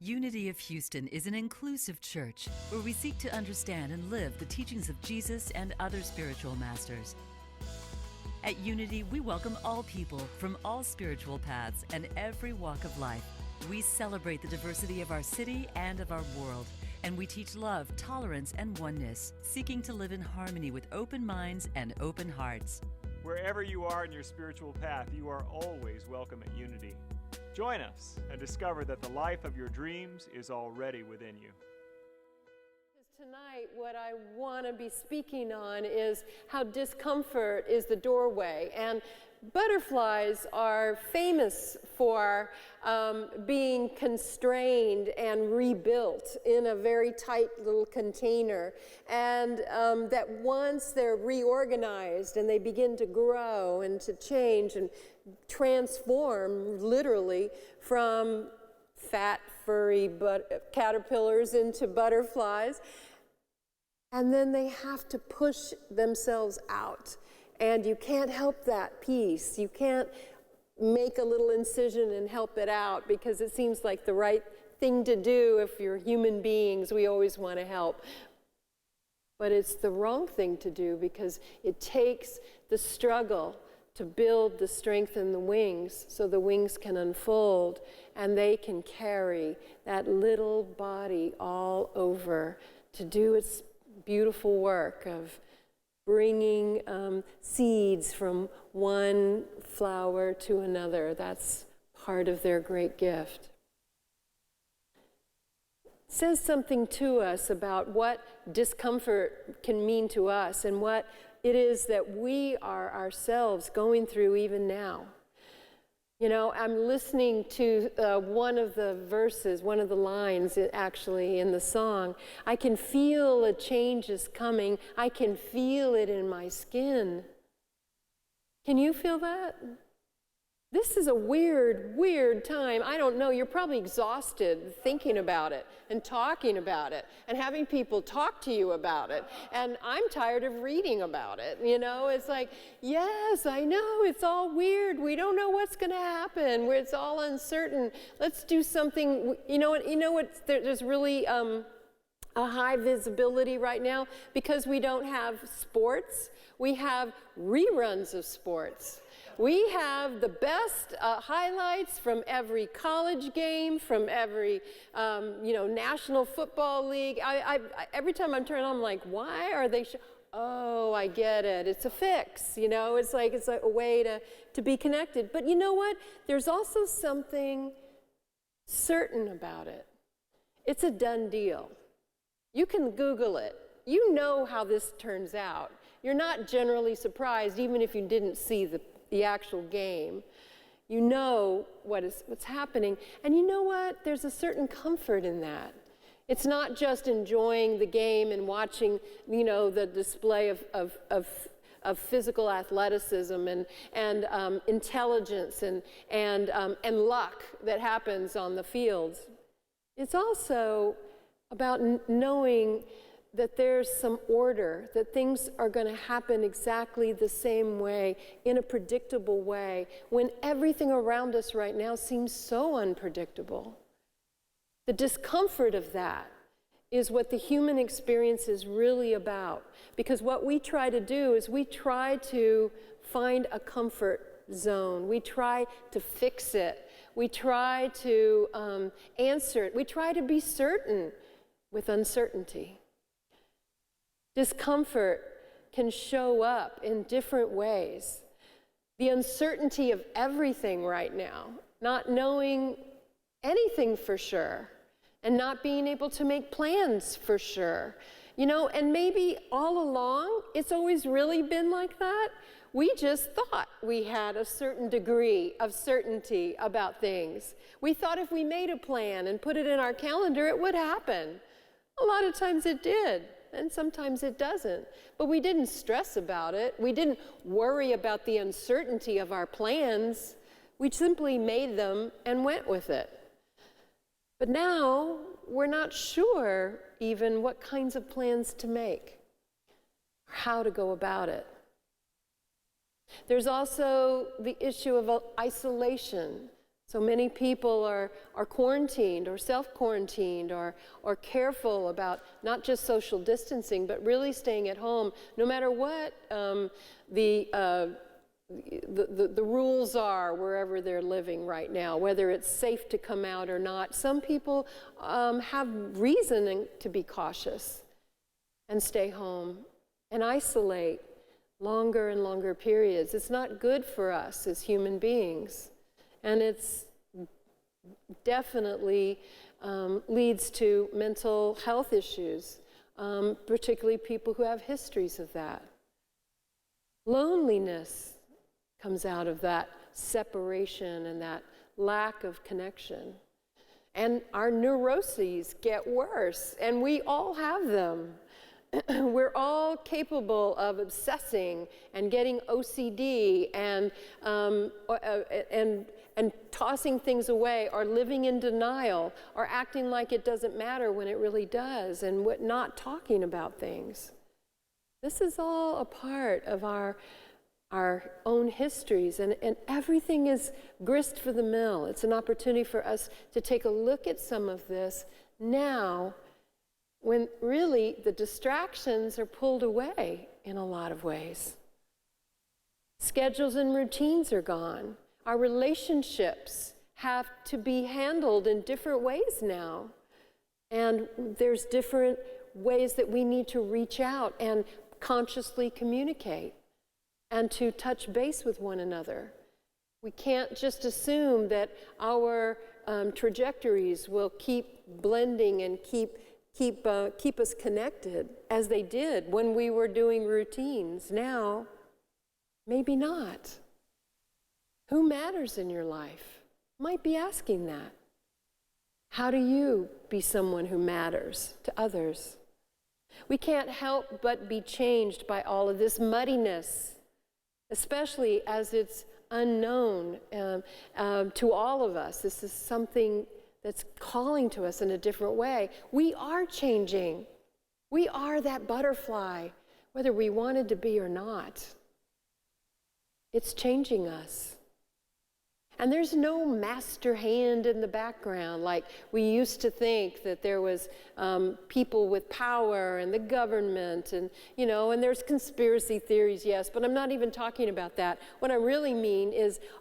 Unity of Houston is an inclusive church where we seek to understand and live the teachings of Jesus and other spiritual masters. At Unity, we welcome all people from all spiritual paths and every walk of life. We celebrate the diversity of our city and of our world, and we teach love, tolerance, and oneness, seeking to live in harmony with open minds and open hearts. Wherever you are in your spiritual path, you are always welcome at Unity. Join us and discover that the life of your dreams is already within you. Tonight, what I want to be speaking on is how discomfort is the doorway. And butterflies are famous for being constrained and rebuilt in a very tight little container. And that once they're reorganized and they begin to grow and to change and transform literally from fat, furry caterpillars into butterflies. And then they have to push themselves out. And you can't help that piece. You can't make a little incision and help it out because it seems like the right thing to do. If you're human beings, we always want to help. But it's the wrong thing to do because it takes the struggle to build the strength in the wings so the wings can unfold and they can carry that little body all over to do its beautiful work of bringing seeds from one flower to another. That's part of their great gift. It says something to us about what discomfort can mean to us and what it is that we are ourselves going through even now. You know, I'm listening to one of the verses, one of the lines actually in the song. I can feel a change is coming. I can feel it in my skin. Can you feel that? This is a weird time. I don't know, you're probably exhausted thinking about it and talking about it and having people talk to you about it. And I'm tired of reading about it. You know, it's like, yes, I know, it's all weird. We don't know what's going to happen. It's all uncertain. Let's do something. You know what? There's really a high visibility right now because we don't have sports. We have reruns of sports. We have the best highlights from every college game, from every National Football League. Every time I'm turning on, I'm like, why are they? Oh, I get it. It's a fix. You know, it's like a way to be connected. But you know what? There's also something certain about it. It's a done deal. You can Google it. You know how this turns out. You're not generally surprised, even if you didn't see the actual game. You know what's happening. And you know what? There's a certain comfort in that. It's not just enjoying the game and watching, the display of physical athleticism and intelligence and luck that happens on the fields. It's also about knowing that there's some order, that things are going to happen exactly the same way, in a predictable way, when everything around us right now seems so unpredictable. The discomfort of that is what the human experience is really about. Because what we try to do is we try to find a comfort zone. We try to fix it. We try to answer it. We try to be certain with uncertainty. Discomfort can show up in different ways. The uncertainty of everything right now, not knowing anything for sure, and not being able to make plans for sure. And maybe all along, it's always really been like that. We just thought we had a certain degree of certainty about things. We thought if we made a plan and put it in our calendar, it would happen. A lot of times it did, and sometimes it doesn't. But we didn't stress about it. We didn't worry about the uncertainty of our plans. We simply made them and went with it. But now, we're not sure even what kinds of plans to make, or how to go about it. There's also the issue of isolation. So many people are quarantined or self-quarantined or careful about not just social distancing, but really staying at home, no matter what the rules are wherever they're living right now, whether it's safe to come out or not. Some people have reason to be cautious and stay home and isolate longer and longer periods. It's not good for us as human beings. And it's definitely leads to mental health issues, particularly people who have histories of that. Loneliness comes out of that separation and that lack of connection. And our neuroses get worse, and we all have them. We're all capable of obsessing and getting OCD and tossing things away, or living in denial, or acting like it doesn't matter when it really does, and not talking about things. This is all a part of our own histories, and everything is grist for the mill. It's an opportunity for us to take a look at some of this now, when really the distractions are pulled away in a lot of ways. Schedules and routines are gone. Our relationships have to be handled in different ways now. And there's different ways that we need to reach out and consciously communicate and to touch base with one another. We can't just assume that our trajectories will keep blending and keep us connected as they did when we were doing routines. Now, maybe not. Who matters in your life? Might be asking that. How do you be someone who matters to others? We can't help but be changed by all of this muddiness, especially as it's unknown to all of us. This is something that's calling to us in a different way. We are changing. We are that butterfly, whether we wanted to be or not. It's changing us. And there's no master hand in the background like we used to think that there was people with power and the government and there's conspiracy theories, yes, but I'm not even talking about that. What I really mean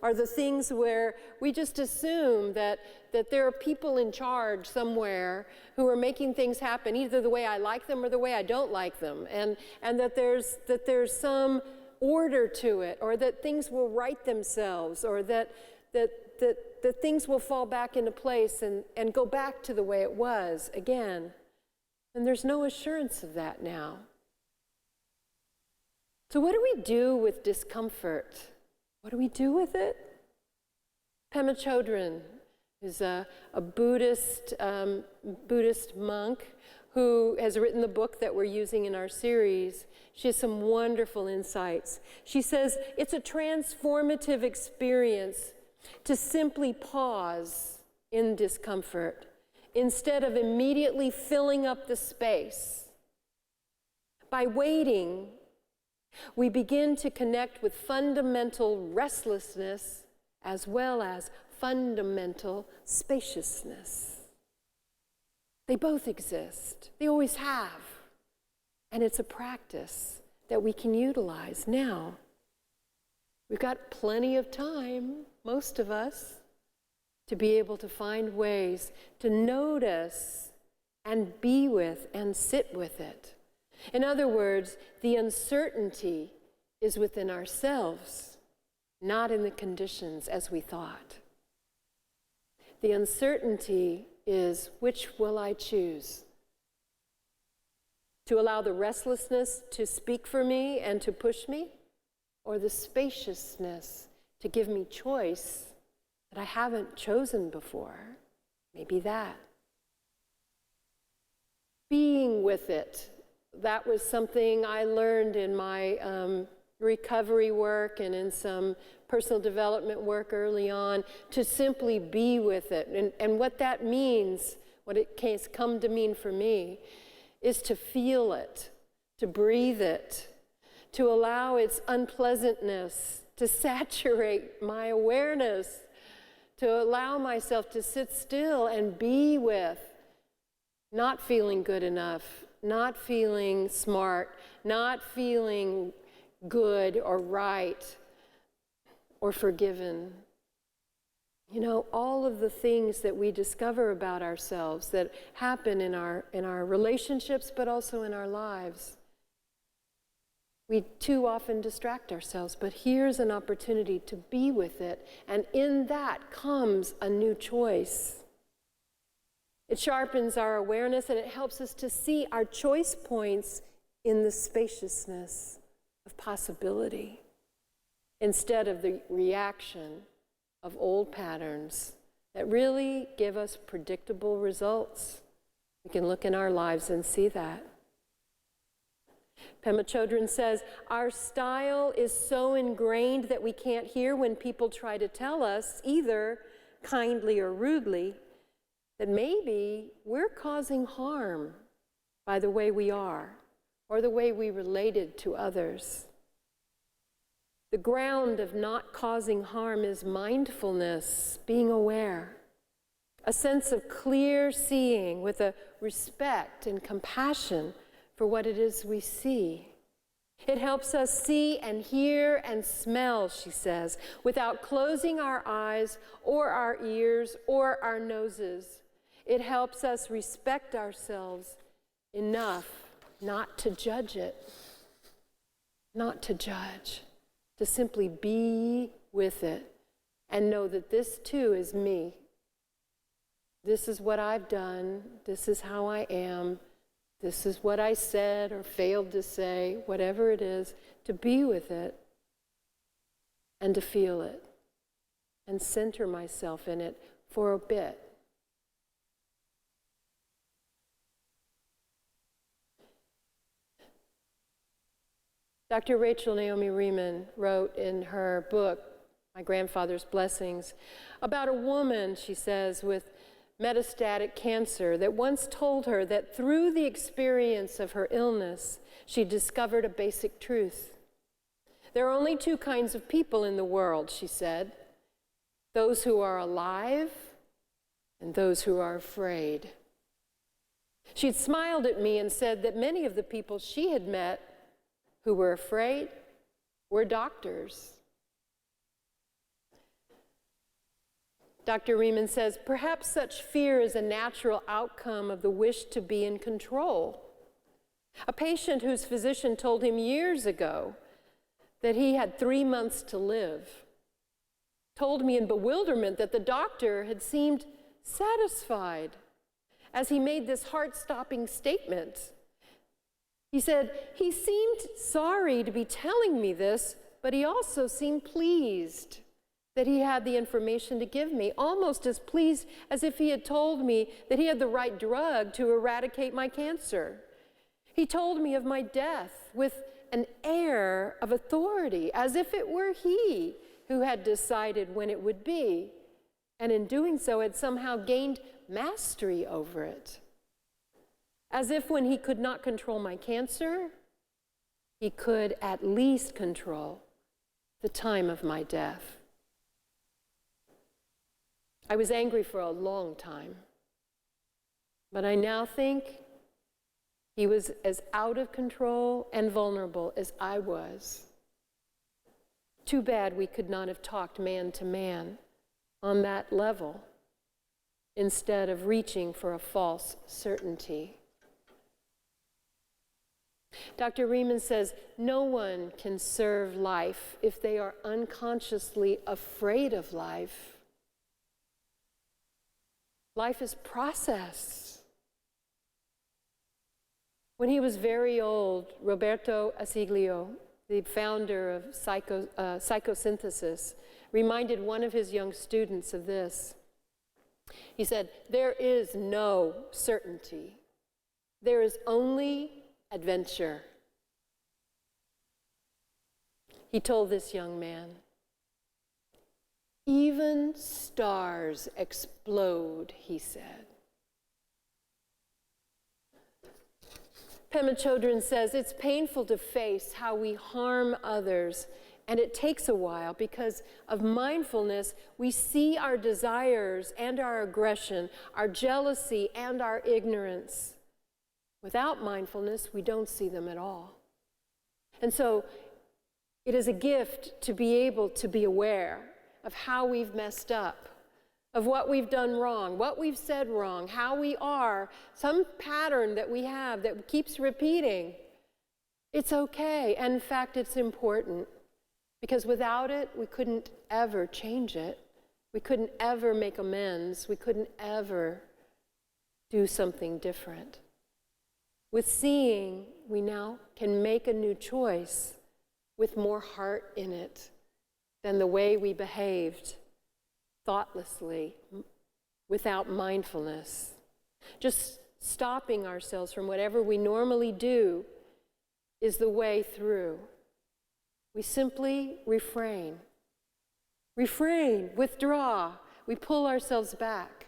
are the things where we just assume that there are people in charge somewhere who are making things happen either the way I like them or the way I don't like them, and that there's some order to it, or that things will right themselves, or that things will fall back into place and go back to the way it was again. And there's no assurance of that now. So what do we do with discomfort? What do we do with it? Pema Chodron is a Buddhist monk who has written the book that we're using in our series. She has some wonderful insights. She says it's a transformative experience to simply pause in discomfort instead of immediately filling up the space. By waiting, we begin to connect with fundamental restlessness as well as fundamental spaciousness. They both exist. They always have. And it's a practice that we can utilize now. We've got plenty of time, most of us, to be able to find ways to notice and be with and sit with it. In other words, the uncertainty is within ourselves, not in the conditions as we thought. The uncertainty is, which will I choose? To allow the restlessness to speak for me and to push me? Or the spaciousness to give me choice that I haven't chosen before? Maybe that. Being with it. That was something I learned in my recovery work and in some personal development work early on, to simply be with it. And what that means, what it has come to mean for me, is to feel it, to breathe it, to allow its unpleasantness to saturate my awareness, to allow myself to sit still and be with not feeling good enough, not feeling smart, not feeling good or right or forgiven. You know, all of the things that we discover about ourselves that happen in our relationships, but also in our lives. We too often distract ourselves, but here's an opportunity to be with it, and in that comes a new choice. It sharpens our awareness, and it helps us to see our choice points in the spaciousness of possibility, instead of the reaction of old patterns that really give us predictable results. We can look in our lives and see that. Pema Chodron says, our style is so ingrained that we can't hear when people try to tell us, either kindly or rudely, that maybe we're causing harm by the way we are or the way we related to others. The ground of not causing harm is mindfulness, being aware, a sense of clear seeing with a respect and compassion for what it is we see. It helps us see and hear and smell, she says, without closing our eyes or our ears or our noses. It helps us respect ourselves enough not to judge it, not to judge, to simply be with it and know that this too is me. This is what I've done. This is how I am. This is what I said or failed to say, whatever it is, to be with it and to feel it and center myself in it for a bit. Dr. Rachel Naomi Remen wrote in her book, My Grandfather's Blessings, about a woman, she says, with metastatic cancer that once told her that through the experience of her illness, she discovered a basic truth. There are only two kinds of people in the world, she said, those who are alive and those who are afraid. She'd smiled at me and said that many of the people she had met who were afraid were doctors. Dr. Remen says, perhaps such fear is a natural outcome of the wish to be in control. A patient whose physician told him years ago that he had 3 months to live told me in bewilderment that the doctor had seemed satisfied as he made this heart-stopping statement. He said, he seemed sorry to be telling me this, but he also seemed pleased that he had the information to give me, almost as pleased as if he had told me that he had the right drug to eradicate my cancer. He told me of my death with an air of authority, as if it were he who had decided when it would be, and in doing so had somehow gained mastery over it. As if when he could not control my cancer, he could at least control the time of my death. I was angry for a long time, but I now think he was as out of control and vulnerable as I was. Too bad we could not have talked man to man on that level instead of reaching for a false certainty. Dr. Remen says, no one can serve life if they are unconsciously afraid of life. Life is process. When he was very old, Roberto Assiglio, the founder of psychosynthesis, reminded one of his young students of this. He said, there is no certainty. There is only adventure. He told this young man, even stars explode, he said. Pema Chodron says, it's painful to face how we harm others And it takes a while because of mindfulness. We see our desires and our aggression, our jealousy and our ignorance. Without mindfulness, we don't see them at all. And so it is a gift to be able to be aware of how we've messed up, of what we've done wrong, what we've said wrong, how we are, some pattern that we have that keeps repeating. It's okay. And in fact, it's important. Because without it, we couldn't ever change it. We couldn't ever make amends. We couldn't ever do something different. With seeing, we now can make a new choice with more heart in it than the way we behaved thoughtlessly, without mindfulness. Just stopping ourselves from whatever we normally do is the way through. We simply refrain. Refrain, withdraw. We pull ourselves back.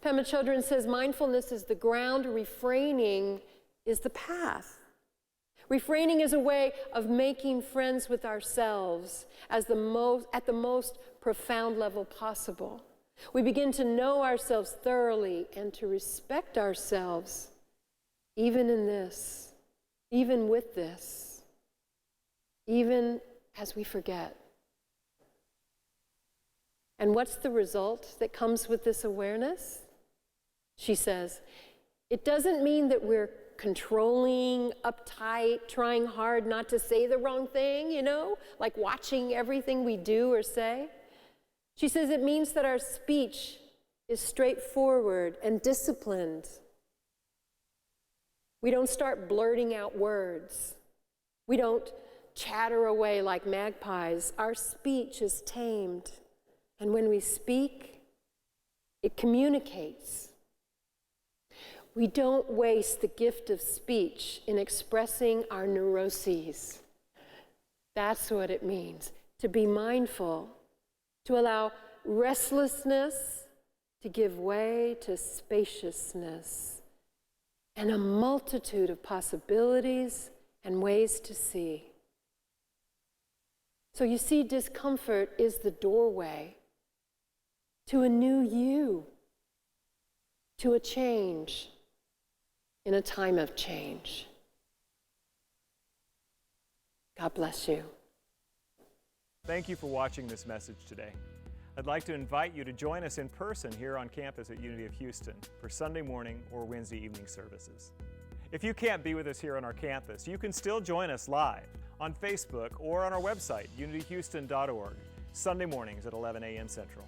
Pema Chodron says mindfulness is the ground, refraining is the path. Refraining is a way of making friends with ourselves at the most profound level possible. We begin to know ourselves thoroughly and to respect ourselves, even in this, even with this. Even as we forget. And what's the result that comes with this awareness? She says, it doesn't mean that we're controlling, uptight, trying hard not to say the wrong thing, like watching everything we do or say. She says it means that our speech is straightforward and disciplined. We don't start blurting out words. We don't chatter away like magpies. Our speech is tamed. And when we speak, it communicates. We don't waste the gift of speech in expressing our neuroses. That's what it means, to be mindful, to allow restlessness to give way to spaciousness and a multitude of possibilities and ways to see. So you see, discomfort is the doorway to a new you, to a change in a time of change. God bless you. Thank you for watching this message today. I'd like to invite you to join us in person here on campus at Unity of Houston for Sunday morning or Wednesday evening services. If you can't be with us here on our campus, you can still join us live on Facebook or on our website, unityhouston.org, Sunday mornings at 11 a.m. Central.